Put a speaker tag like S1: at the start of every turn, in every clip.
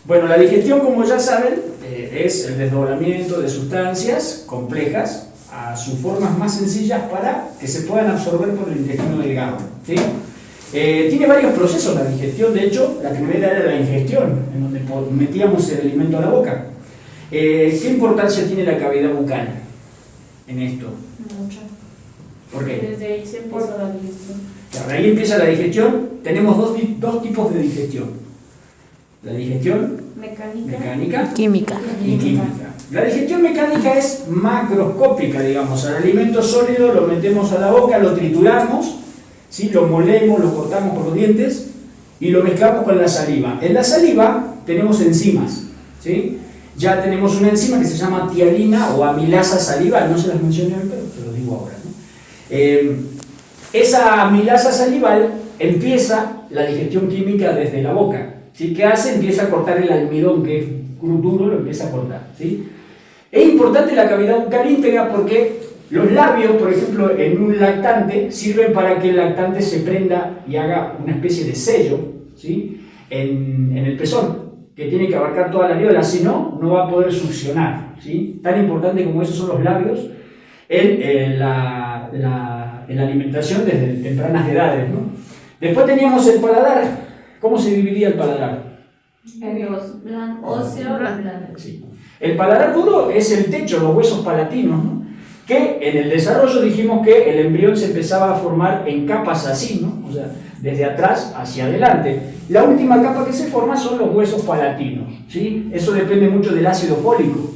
S1: Bueno, la digestión, como ya saben, es el desdoblamiento de sustancias complejas a sus formas más sencillas para que se puedan absorber por el intestino delgado, ¿sí? Tiene varios procesos la digestión. De hecho, la primera era la ingestión, en donde metíamos el alimento a la boca. ¿Qué importancia tiene la cavidad bucal en esto?
S2: Mucho.
S1: ¿Por qué?
S2: Desde ahí se empieza la digestión.
S1: Claro, ahí empieza la digestión. Tenemos dos tipos de digestión. La digestión mecánica
S3: Química.
S1: y química. La digestión mecánica es macroscópica, digamos. Al alimento sólido lo metemos a la boca, lo trituramos, ¿sí? Lo molemos, lo cortamos por los dientes y lo mezclamos con la saliva. En la saliva tenemos enzimas, ¿sí? Ya tenemos una enzima que se llama tialina o amilasa salival, no se las mencioné hoy, pero te lo digo ahora, ¿no? Esa amilasa salival empieza la digestión química desde la boca, ¿sí? ¿Qué hace? Empieza a cortar el almidón, que es duro, lo empieza a cortar, ¿sí? Es importante la cavidad bucal íntegra porque los labios, por ejemplo, en un lactante, sirven para que el lactante se prenda y haga una especie de sello, ¿sí? en el pezón, que tiene que abarcar toda la areola, si no, no va a poder succionar, ¿sí? Tan importante como esos son los labios en la alimentación desde tempranas edades, ¿no? Después teníamos el paladar. ¿Cómo se dividía el paladar?
S2: Óseo blando.
S1: Sí. El paladar duro es el techo, los huesos palatinos, ¿no? Que en el desarrollo dijimos que el embrión se empezaba a formar en capas así, ¿no? O sea, desde atrás hacia adelante. La última capa que se forma son los huesos palatinos, ¿sí? Eso depende mucho del ácido fólico,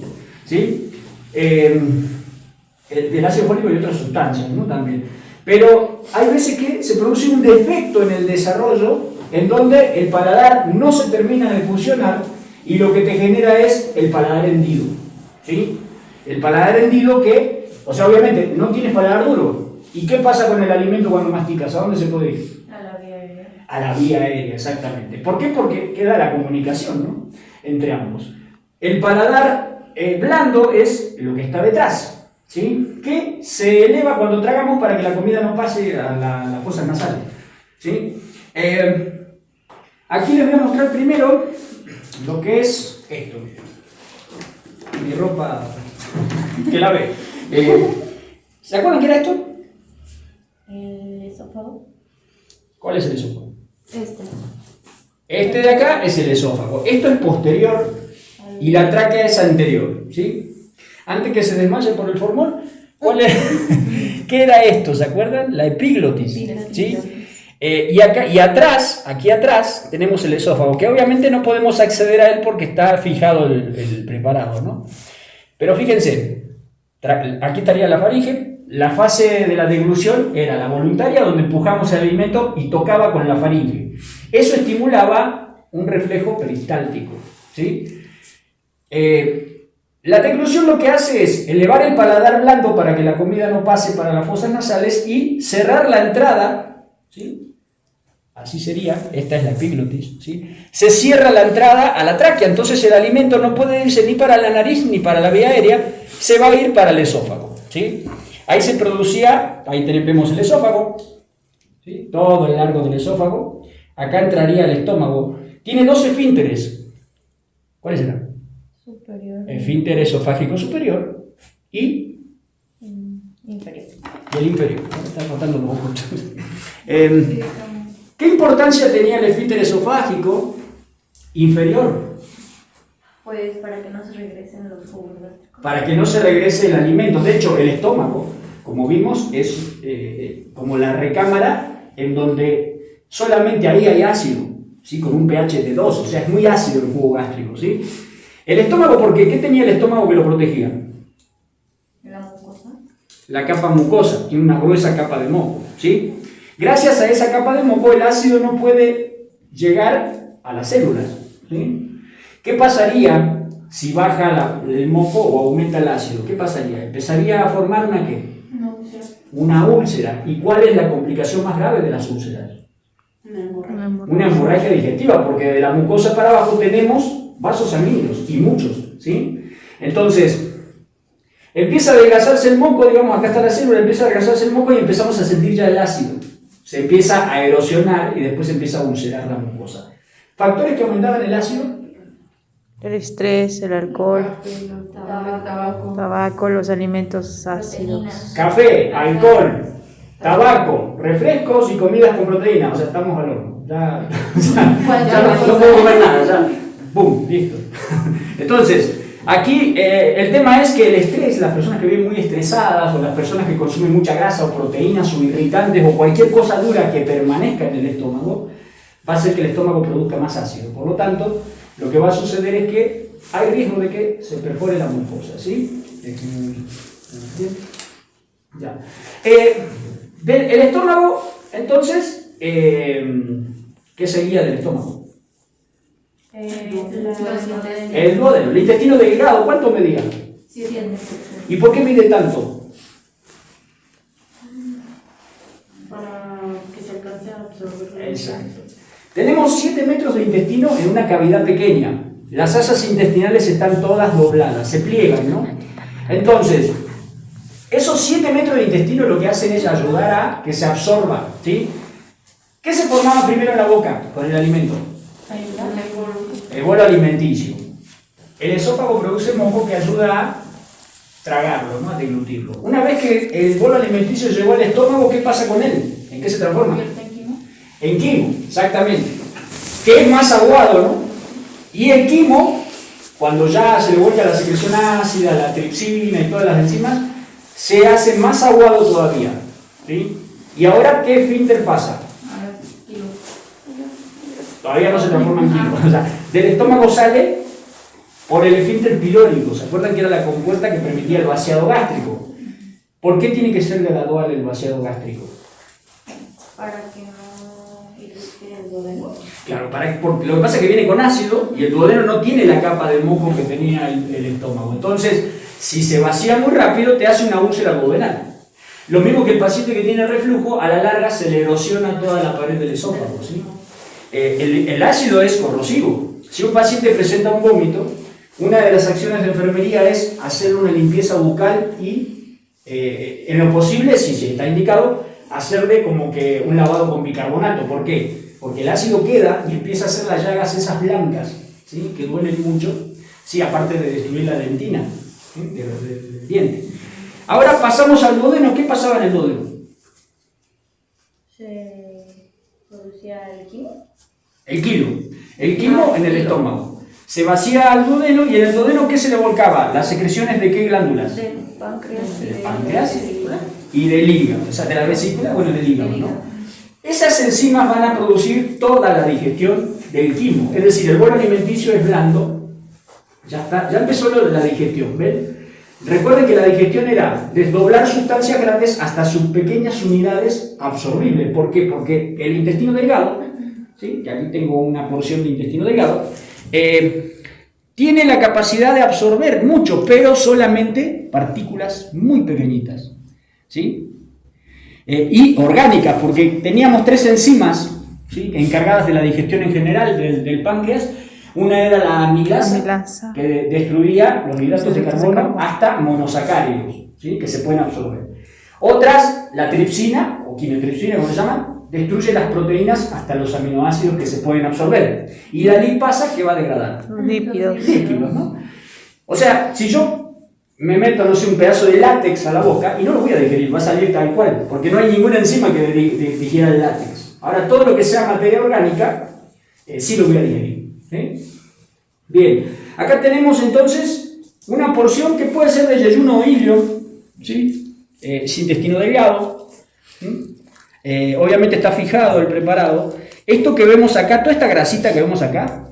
S1: ¿sí? Del ácido fólico y otras sustancias, ¿no? También. Pero hay veces que se produce un defecto en el desarrollo en donde el paladar no se termina de funcionar y lo que te genera es el paladar hendido, ¿sí? El paladar hendido que, o sea, obviamente no tienes paladar duro. ¿Y qué pasa con el alimento cuando masticas? ¿A dónde se puede ir?
S2: A la vía aérea.
S1: A la vía aérea, exactamente. ¿Por qué? Porque queda la comunicación, ¿no? Entre ambos. El paladar blando es lo que está detrás, ¿sí? Que se eleva cuando tragamos para que la comida no pase a las fosas nasales, ¿sí? Aquí les voy a mostrar primero lo que es esto. Mi ropa que la ve. ¿Se acuerdan qué era esto?
S2: El esófago.
S1: ¿Cuál es el esófago?
S2: Este.
S1: Este de acá es el esófago. Esto es posterior y la tráquea es anterior, ¿sí? Antes que se desmaye por el formol, ¿qué era esto? ¿Se acuerdan? La epiglotis, ¿sí? Y atrás, aquí atrás, tenemos el esófago, que obviamente no podemos acceder a él porque está fijado el preparado, ¿no? Pero fíjense, aquí estaría la faringe. La fase de la deglución era la voluntaria, donde empujamos el alimento y tocaba con la faringe. Eso estimulaba un reflejo peristáltico, ¿sí? La deglución lo que hace es elevar el paladar blando para que la comida no pase para las fosas nasales y cerrar la entrada, ¿sí? Así sería, esta es la epiglotis, ¿sí? Se cierra la entrada a la tráquea, entonces el alimento no puede irse ni para la nariz ni para la vía aérea, se va a ir para el esófago, ¿sí? Ahí se producía, ahí vemos el esófago, ¿sí? Todo el largo del esófago. Acá entraría el estómago. Tiene dos esfínteres. ¿Cuáles eran?
S2: Superior.
S1: Esfínter esofágico superior y
S2: Inferior.
S1: el inferior. Está cortando los ojos. ¿Qué importancia tenía el esfínter esofágico inferior?
S2: Pues para que no se regresen los jugos gástricos.
S1: Para que no se regrese el alimento. De hecho, el estómago, como vimos, es como la recámara en donde solamente ahí hay ácido, ¿sí? Con un pH de 2, o sea, es muy ácido el jugo gástrico, ¿sí? El estómago, ¿por qué? ¿Qué tenía el estómago que lo protegía?
S2: La mucosa.
S1: La capa mucosa, tiene una gruesa capa de moco, ¿sí? Gracias a esa capa de moco, el ácido no puede llegar a las células, ¿sí? ¿Qué pasaría si baja el moco o aumenta el ácido? ¿Qué pasaría? Empezaría a formar una ¿qué?
S2: Una úlcera.
S1: Una úlcera. ¿Y cuál es la complicación más grave de las úlceras? Una hemorragia digestiva, porque de la mucosa para abajo tenemos vasos sanguíneos, y muchos, ¿sí? Entonces, empieza a adelgazarse el moco, digamos, acá está la célula, empieza a adelgazarse el moco y empezamos a sentir ya el ácido. Se empieza a erosionar y después empieza a ulcerar la mucosa. ¿Factores que aumentaban el ácido?
S3: El estrés, el alcohol,
S2: Tabaco,
S3: los alimentos ácidos.
S2: proteínas.
S1: Café, alcohol, tabaco, refrescos y comidas con proteína. O sea, estamos al horno. Ya no puedo comer nada, ya. ¡Bum! Listo. Entonces, aquí el tema es que el estrés, las personas que viven muy estresadas o las personas que consumen mucha grasa o proteínas o irritantes o cualquier cosa dura que permanezca en el estómago, va a hacer que el estómago produzca más ácido. Por lo tanto, lo que va a suceder es que hay riesgo de que se perfore la mucosa, ¿sí? Ya. El estómago, entonces, ¿qué seguía del estómago? El duodeno, el intestino delgado, ¿cuánto medía?
S2: 7.
S1: ¿Y por qué mide tanto?
S4: Para que se alcance a absorber.
S1: Exacto. Tenemos 7 metros de intestino en una cavidad pequeña. Las asas intestinales están todas dobladas, se pliegan, ¿no? Entonces, esos 7 metros de intestino lo que hacen es ayudar a que se absorba, ¿sí? ¿Qué se formaba primero en la boca con el alimento? El bolo alimenticio. El esófago produce moco que ayuda a tragarlo, ¿no? A deglutirlo. Una vez que el bolo alimenticio llegó al estómago, ¿qué pasa con él? ¿En qué se transforma? En quimo, exactamente. Que es más aguado, ¿no? Y el quimo, cuando ya se le vuelca la secreción ácida, la tripsina y todas las enzimas, se hace más aguado todavía, ¿sí? ¿Y ahora qué esfínter pasa? Todavía no se transforma en quimo. O sea, del estómago sale por el esfínter pilórico. ¿Se acuerdan que era la compuerta que permitía el vaciado gástrico? ¿Por qué tiene que ser gradual el vaciado gástrico?
S2: Para que no irrite el duodeno.
S1: Claro, porque lo que pasa es que viene con ácido y el duodeno no tiene la capa de moco que tenía el estómago. Entonces, si se vacía muy rápido, te hace una úlcera duodenal. Lo mismo que el paciente que tiene reflujo, a la larga se le erosiona toda la pared del esófago, ¿sí? El ácido es corrosivo. Si un paciente presenta un vómito, una de las acciones de enfermería es hacer una limpieza bucal y, en lo posible, si se está indicado, hacerle como que un lavado con bicarbonato. ¿Por qué? Porque el ácido queda y empieza a hacer las llagas esas blancas, ¿sí? Que duelen mucho, ¿sí? Aparte de destruir la dentina, ¿sí? del diente. Ahora pasamos al duodeno. ¿Qué pasaba en el duodeno?
S2: Se producía el quimo.
S1: El quimo en el estómago. Se vacía al duodeno y en el duodeno ¿qué se le volcaba? ¿Las secreciones de qué glándulas?
S2: Del páncreas.
S1: Del páncreas y del hígado, o sea, de la vesícula, bueno, del hígado, ¿no? Esas enzimas van a producir toda la digestión del quimo, es decir, el bolo alimenticio es blando, ya está, ya empezó la digestión, ¿ven? Recuerden que la digestión era desdoblar sustancias grandes hasta sus pequeñas unidades absorbibles. ¿Por qué? Porque el intestino delgado, ¿sí? Que aquí tengo una porción de intestino delgado, tiene la capacidad de absorber mucho, pero solamente partículas muy pequeñitas, ¿sí? Y orgánicas, porque teníamos 3 enzimas, ¿sí? Encargadas de la digestión en general del páncreas. Una era la amilasa, que destruía los hidratos de carbono hasta monosacáridos, ¿sí? Que se pueden absorber. Otras, la tripsina, o quinotripsina, como se llama, destruye las proteínas hasta los aminoácidos que se pueden absorber. Y la lipasa, que va a degradar.
S3: Lípidos,
S1: ¿no? O sea, si yo me meto, no sé, un pedazo de látex a la boca y no lo voy a digerir, va a salir tal cual, porque no hay ninguna enzima que digiera el látex. Ahora, todo lo que sea materia orgánica, sí lo voy a digerir. ¿Sí? Bien, acá tenemos entonces una porción que puede ser de yeyuno o ilio, ¿sí? Intestino delgado, ¿sí? Obviamente está fijado el preparado. Esto que vemos acá, toda esta grasita que vemos acá,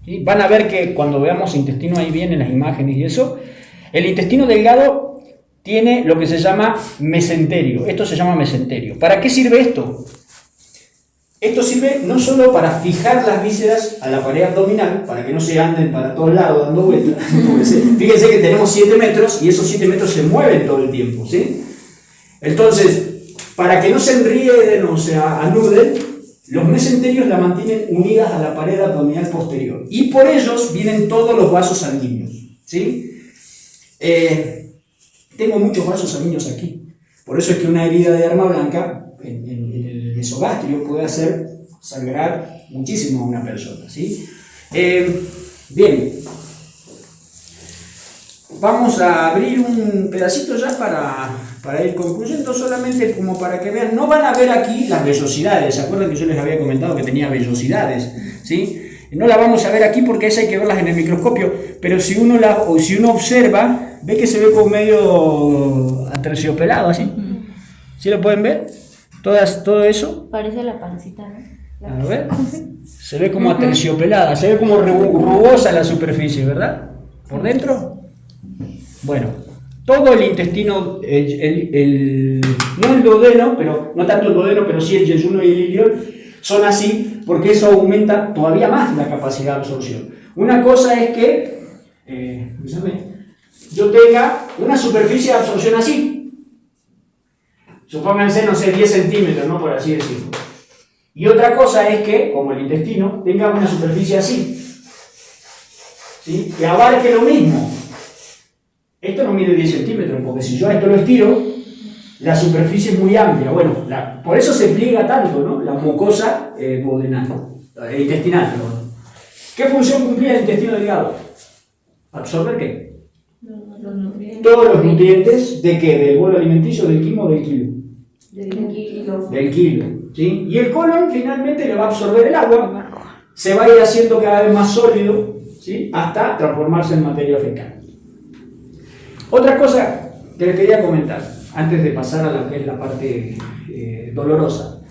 S1: ¿sí? Van a ver que cuando veamos intestino ahí bien en las imágenes y eso, el intestino delgado tiene lo que se llama mesenterio. Esto se llama mesenterio. ¿Para qué sirve esto? Esto sirve no solo para fijar las vísceras a la pared abdominal, para que no se anden para todos lados dando vueltas. Fíjense que tenemos 7 metros y esos 7 metros se mueven todo el tiempo, ¿sí? Entonces, para que no se enrieden o se anuden, los mesenterios la mantienen unidas a la pared abdominal posterior. Y por ellos vienen todos los vasos sanguíneos, ¿sí? Tengo muchos vasos sanguíneos aquí. Por eso es que una herida de arma blanca en el mesogastrio puede hacer sangrar muchísimo a una persona, ¿sí? Bien, vamos a abrir un pedacito ya para ir concluyendo, solamente como para que vean. No van a ver aquí las vellosidades. ¿Se acuerdan que yo les había comentado que tenía vellosidades? ¿Sí? No la vamos a ver aquí porque esas hay que verlas en el microscopio, pero si uno observa, ve que se ve como medio aterciopelado, así. ¿Sí lo pueden ver? Todo eso.
S2: Parece la pancita, ¿no?
S1: A ver. Se ve como aterciopelada, se ve como rugosa la superficie, ¿verdad? ¿Por dentro? Bueno, todo el intestino, no el duodeno, pero no tanto el duodeno, pero sí el yeyuno y el ilion, son así porque eso aumenta todavía más la capacidad de absorción. Una cosa es que yo tenga una superficie de absorción así. Supónganse, no sé, 10 centímetros, ¿no? Por así decirlo. Y otra cosa es que, como el intestino, tenga una superficie así, ¿sí? Que abarque lo mismo. Esto no mide 10 centímetros, porque si yo a esto lo estiro, la superficie es muy amplia. Bueno, por eso se pliega tanto, ¿no? La mucosa intestinal. Perdón. ¿Qué función cumplía el intestino delgado? ¿Absorber qué?
S2: Los nutrientes.
S1: Todos los nutrientes, ¿de qué? ¿Del bolo alimenticio, del quimo o del kilo?
S2: Del kilo.
S1: Del kilo, ¿sí? Y el colon finalmente le va a absorber el agua, se va a ir haciendo cada vez más sólido, ¿sí? Hasta transformarse en materia fecal. Otra cosa que les quería comentar, antes de pasar a la que es la parte dolorosa.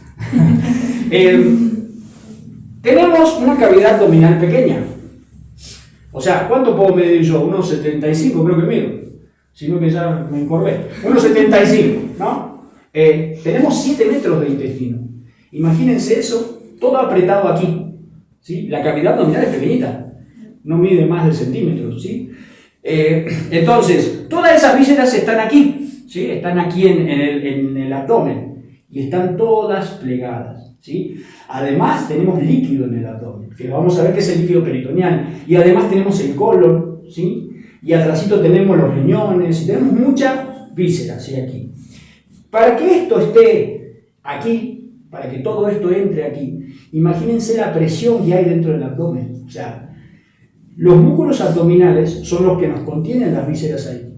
S1: Tenemos una cavidad abdominal pequeña. O sea, ¿cuánto puedo medir yo? 1,75 creo que mido. Si no que ya me encorvé. 1,75, ¿no? Tenemos 7 metros de intestino. Imagínense eso, todo apretado aquí, ¿sí? La cavidad abdominal es pequeñita, no mide más de centímetros, ¿sí? Entonces, todas esas vísceras están aquí, ¿sí? Están aquí en el abdomen y están todas plegadas, ¿sí? Además, tenemos líquido en el abdomen, que vamos a ver que es el líquido peritoneal, y además tenemos el colon, ¿sí? Y atrásito tenemos los riñones, y tenemos muchas vísceras, ¿sí? Aquí. Para que esto esté aquí, para que todo esto entre aquí, imagínense la presión que hay dentro del abdomen. O sea, los músculos abdominales son los que nos contienen las vísceras ahí.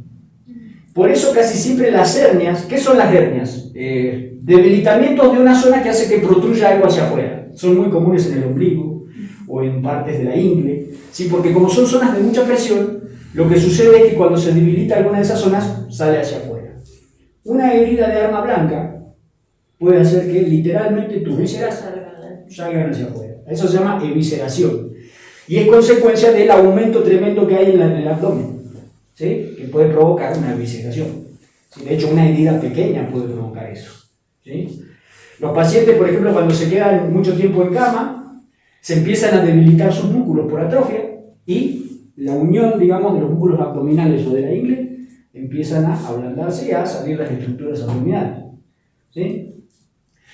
S1: Por eso casi siempre las hernias, ¿qué son las hernias? Debilitamientos de una zona que hace que protruya algo hacia afuera. Son muy comunes en el ombligo o en partes de la ingle, ¿sí? Porque como son zonas de mucha presión, lo que sucede es que cuando se debilita alguna de esas zonas, sale hacia afuera. Una herida de arma blanca puede hacer que literalmente tus vísceras salgan hacia afuera. Eso se llama evisceración. Y es consecuencia del aumento tremendo que hay en el abdomen, ¿sí? Que puede provocar una evisceración. ¿Sí? De hecho, una herida pequeña puede provocar eso, ¿sí? Los pacientes, por ejemplo, cuando se quedan mucho tiempo en cama, se empiezan a debilitar sus músculos por atrofia y la unión, digamos, de los músculos abdominales o de la ingle empiezan a ablandarse y a salir las estructuras abdominales, ¿sí?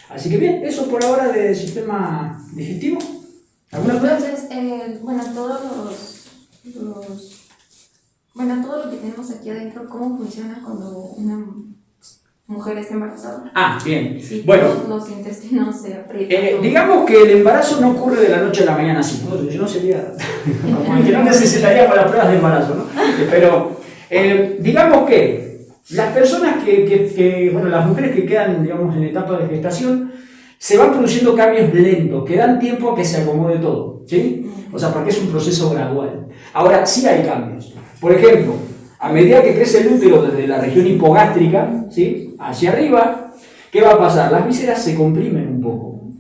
S1: Así que bien, eso por ahora del sistema digestivo. ¿Alguna duda?
S2: Entonces, todo lo que tenemos aquí adentro, ¿cómo funciona cuando una mujer está embarazada?
S1: Ah, bien.
S2: Si
S1: bueno,
S2: todos los intestinos se aprietan.
S1: Digamos que el embarazo no ocurre de la noche a la mañana así, ¿no? Si no sería, como que no necesitaríamos las pruebas de embarazo, ¿no? Pero digamos que las personas bueno, las mujeres que quedan, digamos, en etapa de gestación, se van produciendo cambios lentos, que dan tiempo a que se acomode todo, ¿sí? O sea, porque es un proceso gradual. Ahora, sí hay cambios. Por ejemplo, a medida que crece el útero desde la región hipogástrica, ¿sí? Hacia arriba, ¿qué va a pasar? Las vísceras se comprimen un poco.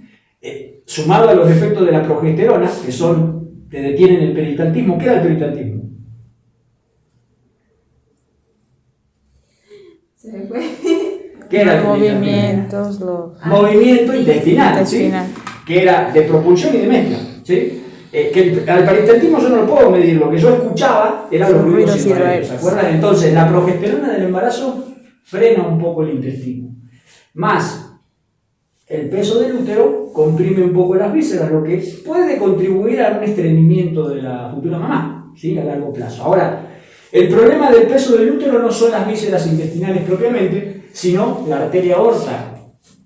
S1: Sumado a los efectos de la progesterona, que detienen el peristaltismo. ¿Qué era el peristaltismo?
S2: Se me fue.
S1: ¿Qué era el
S3: Movimientos,
S1: movimiento intestinal, ¿sí? Que era de propulsión y de mezcla, ¿sí? Al peristaltismo yo no lo puedo medir, lo que yo escuchaba eran los ruidos irradios, ¿se acuerdan? Entonces la progesterona del embarazo frena un poco el intestino, más el peso del útero comprime un poco las vísceras, lo que puede contribuir a un estreñimiento de la futura mamá, ¿sí? A largo plazo. Ahora, el problema del peso del útero no son las vísceras intestinales propiamente, sino la arteria aorta,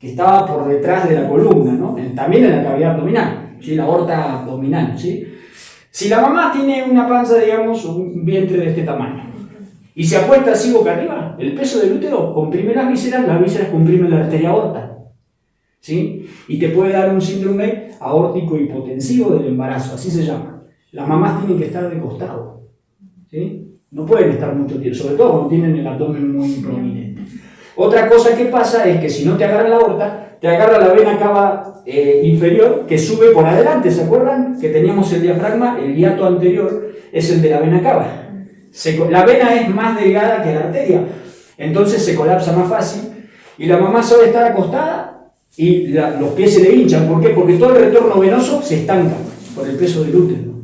S1: que estaba por detrás de la columna, ¿no? También en la cavidad abdominal, ¿sí? La aorta abdominal, ¿sí? Si la mamá tiene una panza, digamos, un vientre de este tamaño, y se acuesta así boca arriba, el peso del útero comprime las vísceras comprimen la arteria aorta, ¿sí? Y te puede dar un síndrome aórtico hipotensivo del embarazo, así se llama. Las mamás tienen que estar de costado, ¿sí? No pueden estar mucho tiempo, sobre todo cuando tienen el abdomen muy prominente. Otra cosa que pasa es que si no te agarra la aorta, te agarra la vena cava inferior que sube por adelante, ¿se acuerdan? Que teníamos el diafragma, el hiato anterior es el de la vena cava. La vena es más delgada que la arteria, entonces se colapsa más fácil y la mamá sabe estar acostada y los pies se le hinchan. ¿Por qué? Porque todo el retorno venoso se estanca por el peso del útero.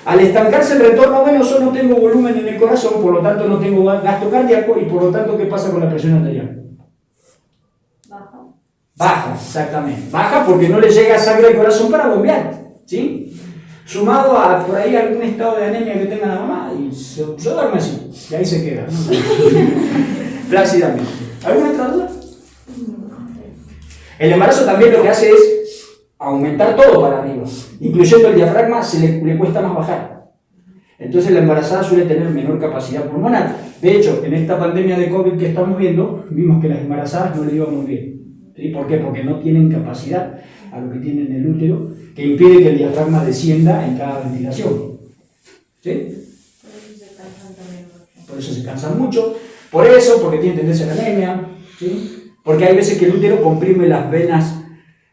S1: Al estancarse el retorno venoso no tengo volumen en el corazón, por lo tanto no tengo gasto cardíaco y por lo tanto ¿qué pasa con la presión arterial?
S4: Baja.
S1: Baja, exactamente. Baja porque no le llega sangre al corazón para bombear, ¿sí? Sumado a por ahí algún estado de anemia que tenga la mamá y se duerme así, y ahí se queda, ¿no? Plácidamente. ¿Alguna otra duda? El embarazo también lo que hace es aumentar todo para arriba, incluyendo el diafragma, le cuesta más bajar. Entonces la embarazada suele tener menor capacidad pulmonar. De hecho, en esta pandemia de COVID que estamos viendo, vimos que las embarazadas no le iban muy bien. ¿Sí? ¿Por qué? Porque no tienen capacidad a lo que tienen en el útero, que impide que el diafragma descienda en cada ventilación. ¿Sí? Por eso se cansan mucho. Por eso, porque tienen tendencia a la anemia. ¿Sí? Porque hay veces que el útero comprime las venas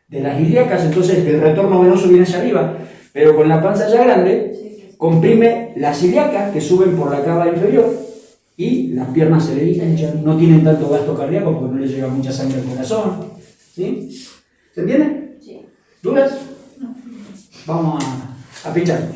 S1: de las ilíacas, entonces el retorno venoso viene hacia arriba, pero con la panza ya grande, comprime las ilíacas que suben por la cava inferior y las piernas se le hinchan, no tienen tanto gasto cardíaco porque no les llega mucha sangre al corazón. ¿Sí? ¿Se entiende?
S4: Sí.
S1: ¿Dudas? Vamos a pinchar.